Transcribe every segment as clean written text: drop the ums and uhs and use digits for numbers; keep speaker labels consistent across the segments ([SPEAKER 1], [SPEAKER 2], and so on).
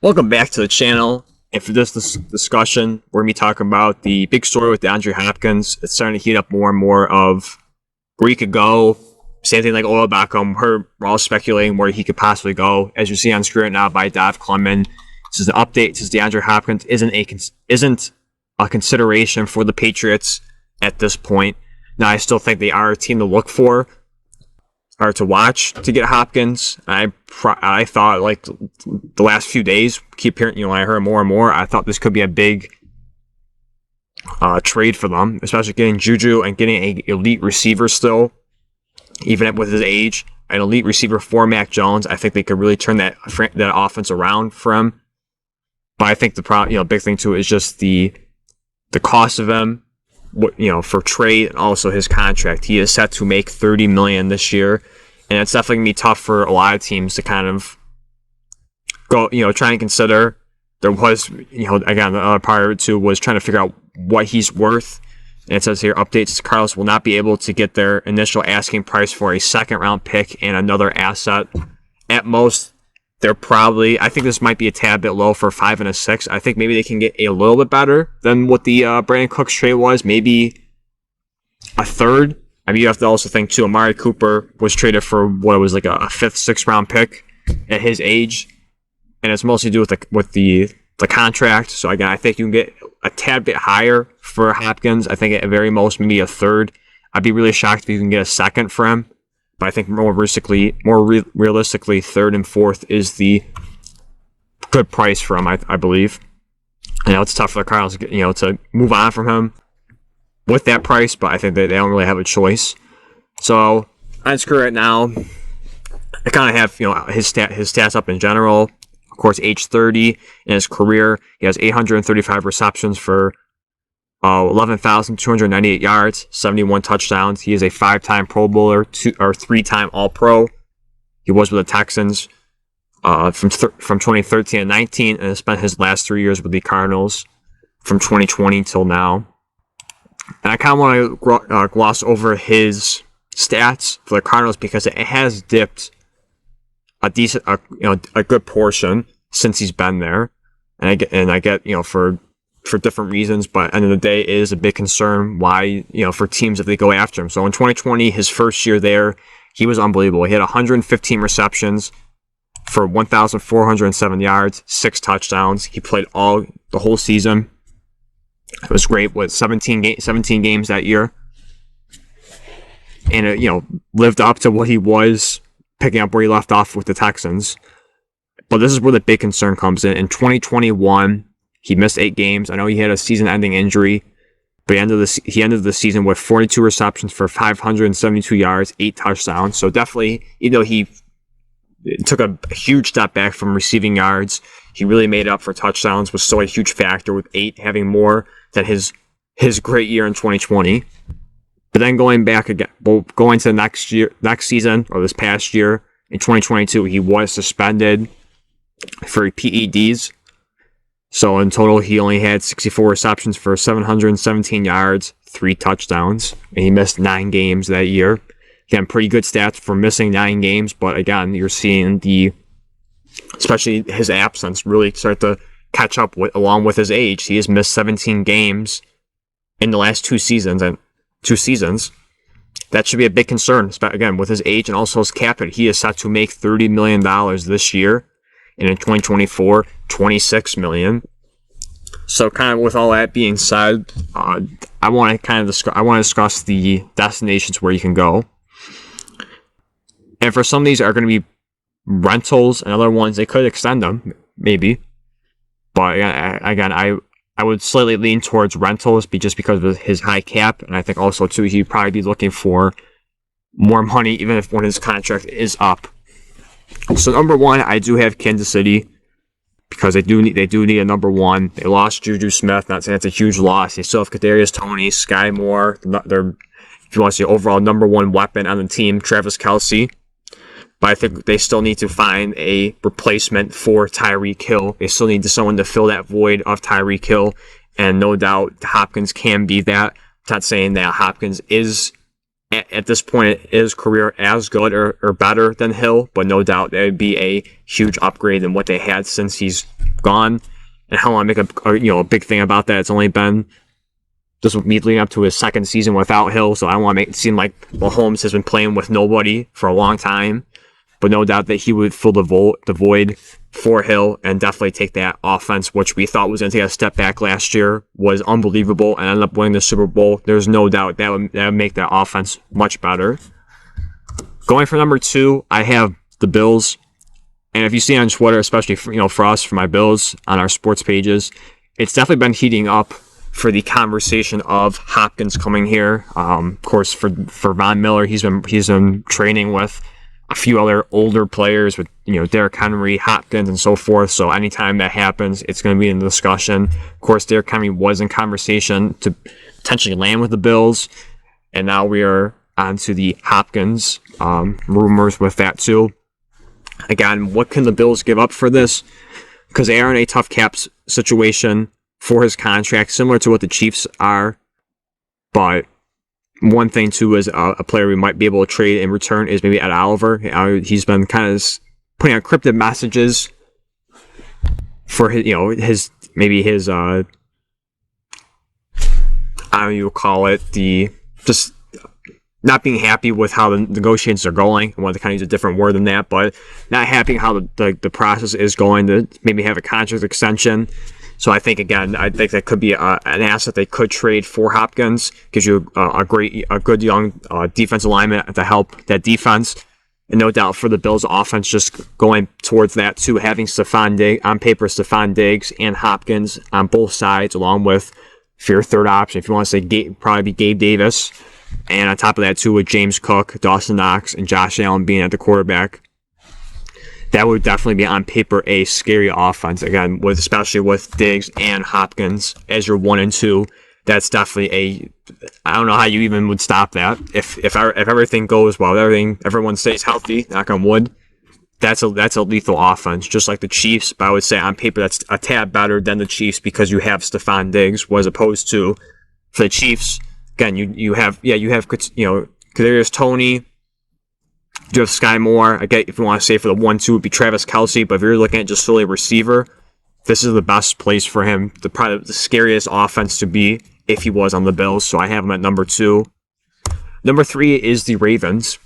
[SPEAKER 1] Welcome back to the channel. And for this discussion, we're going to be talking about the big story with DeAndre Hopkins. It's starting to heat up more and more of where he could go. Same thing like Oil Beckham. We're all speculating where he could possibly go. As you see on screen right now by Dov Clement. This is an update. Says DeAndre Hopkins isn't a consideration for the Patriots at this point. Now, I still think they are a team to look for or to watch to get Hopkins. I thought like the last few days, keep hearing, I heard more and more. I thought this could be a big trade for them, especially getting Juju and getting an elite receiver still, even with his age. An elite receiver for Mac Jones. I think they could really turn that offense around for him. But I think the big thing too is just the cost of him. For trade and also his contract. He is set to make $30 million this year, and it's definitely gonna be tough for a lot of teams to kind of go, try and consider. There was, again, the other part of it too was trying to figure out what he's worth. And it says here, updates: Cardinals will not be able to get their initial asking price for a second-round pick and another asset. At most, they're probably, I think this might be a tad bit low for 5 and a 6. I think maybe they can get a little bit better than what the Brandon Cooks trade was. Maybe a third. I mean, you have to also think too, Amari Cooper was traded for what was like a 5th, 6th round pick at his age. And it's mostly to do with the contract. So again, I think you can get a tad bit higher for Hopkins. I think at very most, maybe a third. I'd be really shocked if you can get a second for him. But I think more realistically, 3rd and 4th is the good price for him. I believe. I know it's tough for the Cardinals, to move on from him with that price, but I think they don't really have a choice. So on screen right now, I kind of have his stats up in general. Of course, age 30 in his career, he has 835 receptions for 11,298 yards, 71 touchdowns. He is a 5-time Pro Bowler, 3-time All-Pro. He was with the Texans from 2013 and 19, and has spent his last 3 years with the Cardinals from 2020 till now. And I kind of want to gloss over his stats for the Cardinals because it has dipped a good portion since he's been there, and I get for different reasons, but at the end of the day, it is a big concern why, for teams if they go after him. So in 2020, his first year there, he was unbelievable. He had 115 receptions for 1,407 yards, 6 touchdowns. He played the whole season. It was great with 17 games that year. And it, lived up to what he was, picking up where he left off with the Texans. But this is where the big concern comes in. In 2021, he missed 8 games. I know he had a season-ending injury, but he ended the season with 42 receptions for 572 yards, 8 touchdowns. So definitely, he took a huge step back from receiving yards. He really made up for touchdowns, was still a huge factor with 8 having more than his great year in 2020. But then going to next season or this past year in 2022, he was suspended for PEDs. So in total, he only had 64 receptions for 717 yards, 3 touchdowns, and he missed 9 games that year. Again, pretty good stats for missing 9 games, but again, you're seeing especially his absence really start to catch up along with his age. He has missed 17 games in the last 2 seasons, that should be a big concern, again, with his age and also his cap hit. He is set to make $30 million this year. And in 2024, $26 million. So, kind of with all that being said, I want to discuss the destinations where you can go. And for some of these are going to be rentals, and other ones they could extend them, maybe. But again, I would slightly lean towards rentals, just because of his high cap, and I think also too he'd probably be looking for more money, even if when his contract is up. So number 1, I do have Kansas City because they do need a number 1. They lost Juju Smith. Not saying it's a huge loss. They still have Kadarius Toney, Sky Moore. They're, if you want to say, overall number 1 weapon on the team, Travis Kelce. But I think they still need to find a replacement for Tyreek Hill. They still need someone to fill that void of Tyreek Hill, and no doubt Hopkins can be that. I'm not saying that Hopkins is at this point in his career as good or better than Hill, but no doubt that would be a huge upgrade than what they had since he's gone. And how I make a big thing about that. It's only been just me leading up to his second season without Hill, so I don't want to make it seem like Mahomes has been playing with nobody for a long time. But no doubt that he would fill the void for Hill and definitely take that offense, which we thought was going to take a step back last year, was unbelievable and ended up winning the Super Bowl. There's no doubt that would make that offense much better. Going for number 2, I have the Bills. And if you see on Twitter, especially for us, for my Bills on our sports pages, it's definitely been heating up for the conversation of Hopkins coming here. Of course, for Von Miller, he's been training with a few other older players with Derrick Henry, Hopkins, and so forth. So anytime that happens, it's going to be in the discussion. Of course, Derrick Henry was in conversation to potentially land with the Bills, and now we are on to the Hopkins rumors with that too. Again, what can the Bills give up for this? Because they are in a tough cap situation for his contract, similar to what the Chiefs are. But one thing, too, is a player we might be able to trade in return is maybe Ed Oliver. He's been kind of putting out cryptic messages for his I don't know what you call it, just not being happy with how the negotiations are going. I want to kind of use a different word than that, but not happy how the process is going to maybe have a contract extension. So I think that could be an asset they could trade for Hopkins. Gives you a good young defensive lineman to help that defense. And no doubt for the Bills offense, just going towards that too, having Stephon Diggs and Hopkins on both sides, along with for your third option, if you want to say probably be Gabe Davis. And on top of that, too, with James Cook, Dawson Knox, and Josh Allen being at the quarterback, that would definitely be on paper a scary offense. Again, especially with Diggs and Hopkins as your 1 and 2, that's definitely I don't know how you even would stop that. If everything goes well, everyone stays healthy, knock on wood, that's a lethal offense, just like the Chiefs. But I would say on paper that's a tad better than the Chiefs because you have Stephon Diggs, as opposed to for the Chiefs. Again, you have Kadarius Toney, you have Sky Moore. I get if you want to say for the 1-2 would be Travis Kelce, but if you're looking at just solely receiver, this is the best place for him. Probably the scariest offense to be if he was on the Bills. So I have him at number 2. Number 3 is the Ravens.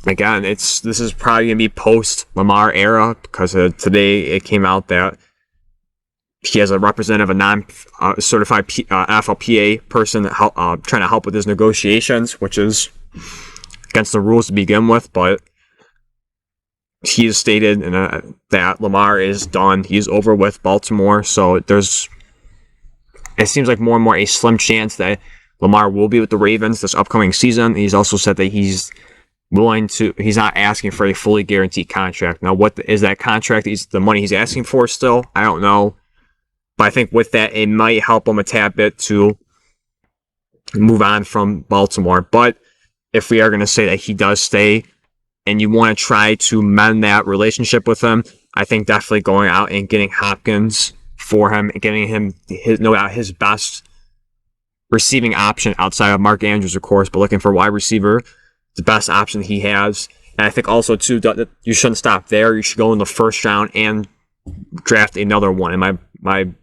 [SPEAKER 1] Again, this is probably gonna be post Lamar era because today it came out that he has a representative, a non-certified NFLPA person trying to help with his negotiations, which is against the rules to begin with. But he has stated that Lamar is done. He's over with Baltimore. So it seems like more and more a slim chance that Lamar will be with the Ravens this upcoming season. He's also said that he's not asking for a fully guaranteed contract. Now, what is that contract? The money he's asking for still? I don't know. But I think with that, it might help him a tad bit to move on from Baltimore. But if we are going to say that he does stay and you want to try to mend that relationship with him, I think definitely going out and getting Hopkins for him and getting him his best receiving option outside of Mark Andrews, of course, but looking for wide receiver, the best option he has. And I think also, too, that you shouldn't stop there. You should go in the first round and draft another one. In my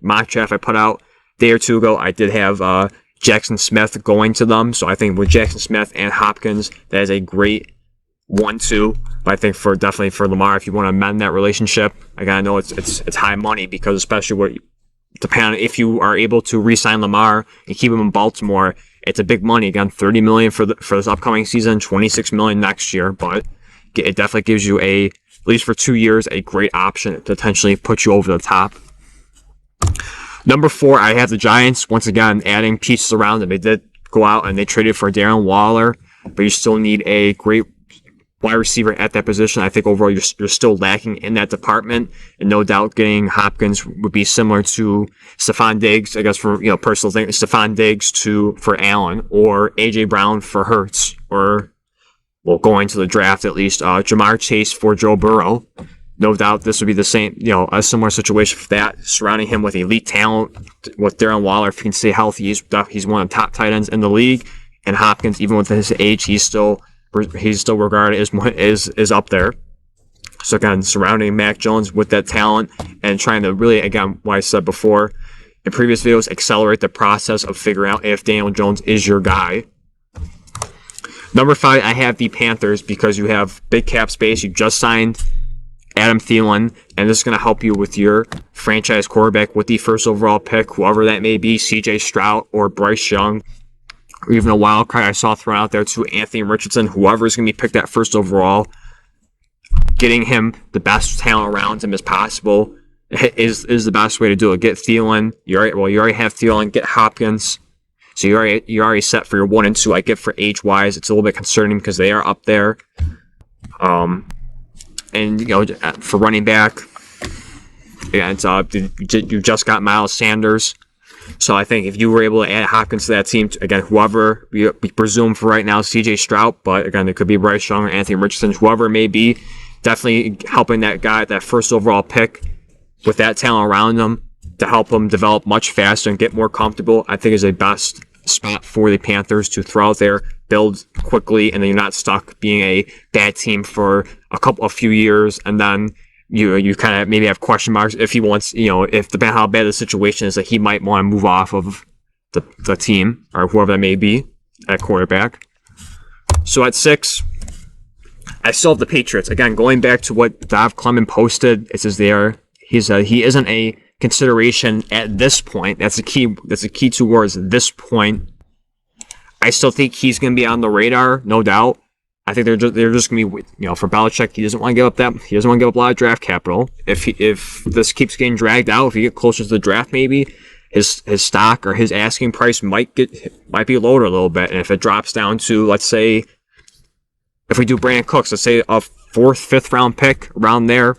[SPEAKER 1] mock draft I put out a day or two ago, I did have Jackson Smith going to them. So I think with Jackson Smith and Hopkins, that is a great 1-2. But I think definitely for Lamar, if you want to amend that relationship, again, I know it's high money because especially depending if you are able to re-sign Lamar and keep him in Baltimore, it's a big money. Again, $30 million for this upcoming season, $26 million next year. But it definitely gives you at least for 2 years, a great option to potentially put you over the top. Number 4, I have the Giants. Once again, adding pieces around them. They did go out and they traded for Darren Waller, but you still need a great wide receiver at that position. I think overall you're still lacking in that department, and no doubt getting Hopkins would be similar to Stephon Diggs, I guess for personal thing, Stephon Diggs for Allen, or AJ Brown for Hurts, or going to the draft at least, Jamar Chase for Joe Burrow. No doubt this would be the same, a similar situation for that, surrounding him with elite talent. With Darren Waller, if he can stay healthy, he's one of the top tight ends in the league. And Hopkins, even with his age, he's still regarded as up there. So again, surrounding Mac Jones with that talent and trying to really, again, what I said before in previous videos, accelerate the process of figuring out if Daniel Jones is your guy. Number 5, I have the Panthers because you have big cap space. You just signed Adam Thielen, and this is going to help you with your franchise quarterback with the first overall pick, whoever that may be, CJ Stroud or Bryce Young, or even a wild card I saw thrown out there too, Anthony Richardson, whoever is going to be picked at first overall. Getting him the best talent around him as possible is the best way to do it. Get Thielen. You already have Thielen. Get Hopkins. So you're already set for your 1 and 2. I get for age-wise, it's a little bit concerning because they are up there. And for running back, yeah, you just got Miles Sanders. So I think if you were able to add Hopkins to that team, again, whoever we presume for right now, CJ Stroud, but again, it could be Bryce Young or Anthony Richardson, whoever it may be, definitely helping that guy, that first overall pick, with that talent around them to help him develop much faster and get more comfortable, I think is the best spot for the Panthers to throw out there, build quickly, and then you're not stuck being a bad team for a few years, and then you kind of maybe have question marks if he wants, if depending on how bad the situation is, that he might want to move off of the team or whoever that may be at quarterback. So at 6, I still have the Patriots. Again, going back to what Dov Clement posted, it says there he isn't a consideration at this point. That's the key. That's the key 2 words. At this point, I still think he's going to be on the radar, no doubt. I think they're just going to be, for Belichick, he doesn't want to give up a lot of draft capital. If this keeps getting dragged out, if you get closer to the draft, maybe his stock or his asking price might be lowered a little bit. And if it drops down to, let's say, if we do Brandon Cooks, let's say a 4th, 5th round pick around there,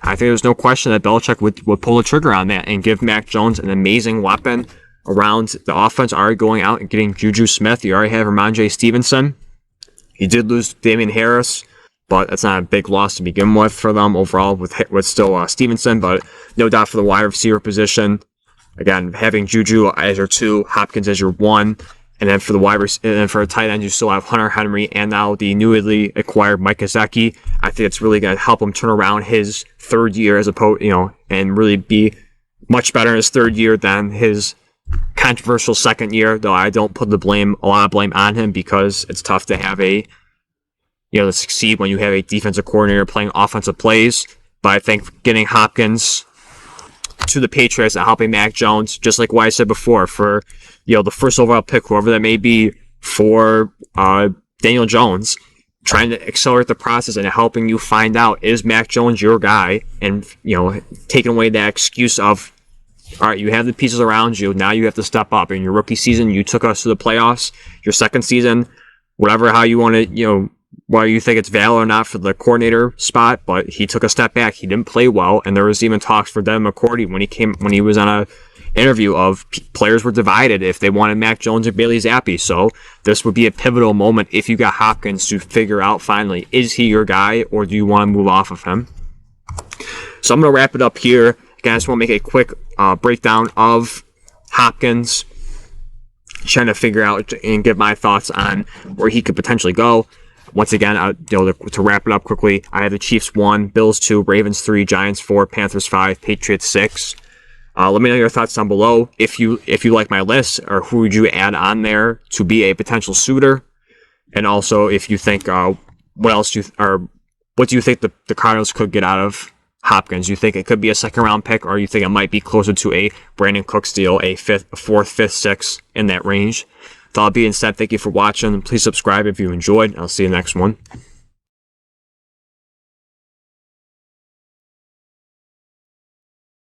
[SPEAKER 1] I think there's no question that Belichick would pull the trigger on that and give Mac Jones an amazing weapon around the offense. Already going out and getting Juju Smith. You already have Ramondre Stevenson. You did lose Damian Harris, but that's not a big loss to begin with for them overall with still Stevenson, but no doubt for the wide receiver position. Again, having Juju as your 2, Hopkins as your 1, and then for the tight end, you still have Hunter Henry and now the newly acquired Mike Gesicki. I think it's really going to help him turn around his 3rd year as opposed, and really be much better in his 3rd year than his controversial 2nd year. Though I don't put a lot of blame on him because it's tough to have to succeed when you have a defensive coordinator playing offensive plays. But I think getting Hopkins to the Patriots and helping Mac Jones, just like what I said before, for the first overall pick, whoever that may be, for Daniel Jones, trying to accelerate the process and helping you find out, is Mac Jones your guy, and taking away that excuse of, all right, you have the pieces around you, now you have to step up. In your rookie season, you took us to the playoffs. Your 2nd season, how you want to, whether you think it's valid or not for the coordinator spot, but he took a step back. He didn't play well, and there was even talks for Devin McCourty when he was on a interview of players were divided if they wanted Mac Jones or Bailey Zappi. So this would be a pivotal moment if you got Hopkins to figure out finally, is he your guy or do you want to move off of him? So I'm going to wrap it up here. Again, I just want to make a quick breakdown of Hopkins, trying to figure out and give my thoughts on where he could potentially go. Once again, to wrap it up quickly, I have the Chiefs 1, Bills 2, Ravens 3, Giants 4, Panthers 5, Patriots 6. Let me know your thoughts down below. If you like my list, or who would you add on there to be a potential suitor, and also if you think what do you think the Cardinals could get out of Hopkins? You think it could be a 2nd round pick, or you think it might be closer to a Brandon Cooks deal, a 4th, 5th, 6th in that range? With all that being said, thank you for watching. Please subscribe if you enjoyed. I'll see you next one.